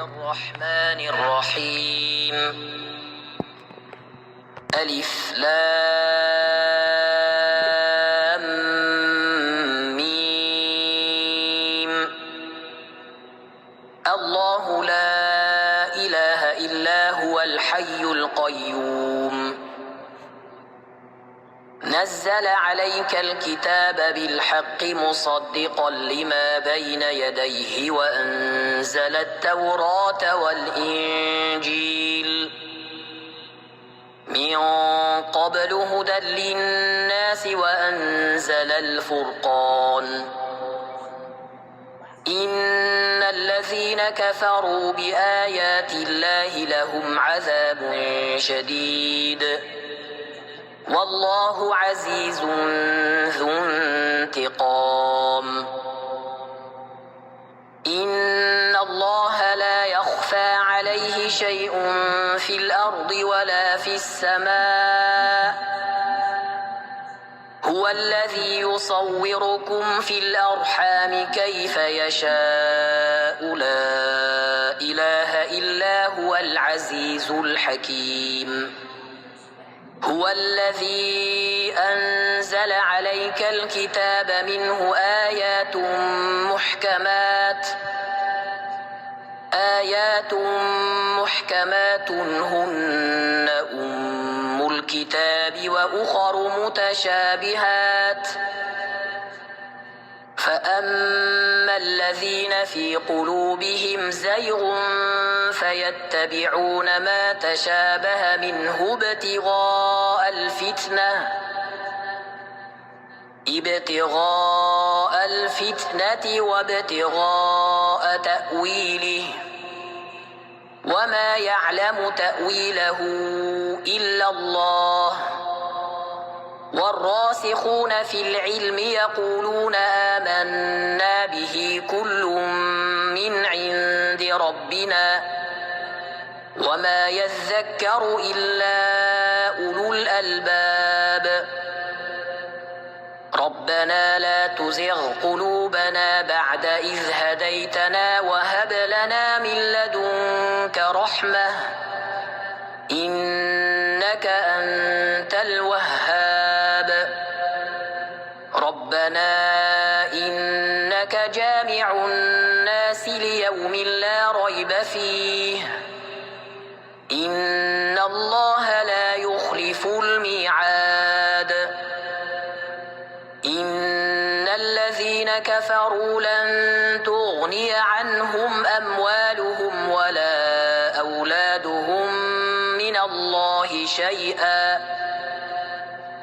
الرحمن الرحيم ألف لام ميم الله لا إله إلا هو الحي القيوم نزل عليك الكتاب بالحق مصدقا لما بين يديه وأنزل التوراة والإنجيل من قبل هدى للناس وأنزل الفرقان إن الذين كفروا بآيات الله لهم عذاب شديد والله عزيز ذو انتقام إن الله لا يخفى عليه شيء في الأرض ولا في السماء هو الذي يصوركم في الأرحام كيف يشاء لا إله إلا هو العزيز الحكيم هو الذي أنزل عليك الكتاب منه آيات محكمات هن أم الكتاب وأخر متشابهات فأما الذين في قلوبهم زيغ فيتبعون ما تشابه منه ابتغاء الفتنة وابتغاء تأويله وما يعلم تأويله إلا الله والراسخون في العلم يقولون آمنا به كل من عند ربنا وما يذكر إلا أولو الألباب ربنا لا تزغ قلوبنا بعد إذ هديتنا وهب لنا من لدنك رحمة إنك أنت الوهاب ربنا إنك جامع الناس ليوم لا ريب فيه إن الله لا يخلف الميعاد إن الذين كفروا لن تغني عنهم أموالهم ولا أولادهم من الله شيئا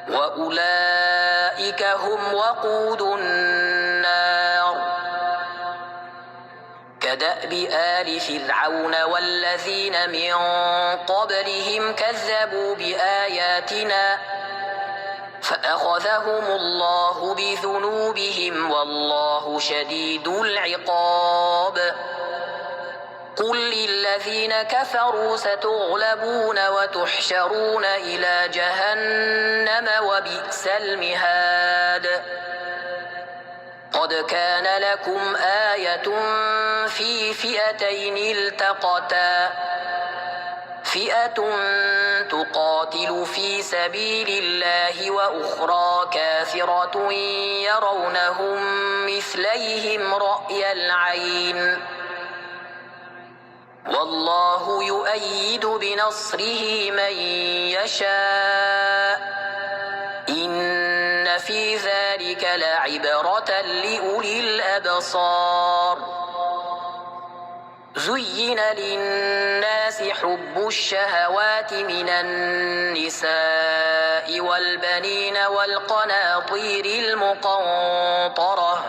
وأولئك هم وقود النار كدأب آل فرعون والذين من قبلهم كذبوا بآياتنا فأخذهم الله بذنوبهم والله شديد العقاب قل للذين كفروا ستغلبون وتحشرون إلى جهنم وبئس المهاد قد كان لكم آية في فئتين التقتا فئة تقاتل في سبيل الله وأخرى كافرة يرونهم مثليهم رأي العين والله يؤيد بنصره من يشاء إن في ذلك لعبرة لأولي الأبصار زين للناس حب الشهوات من النساء والبنين والقناطير المقنطرة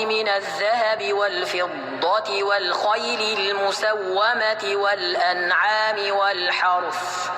من الذهب والفضة والخيل المسومة والأنعام والحرث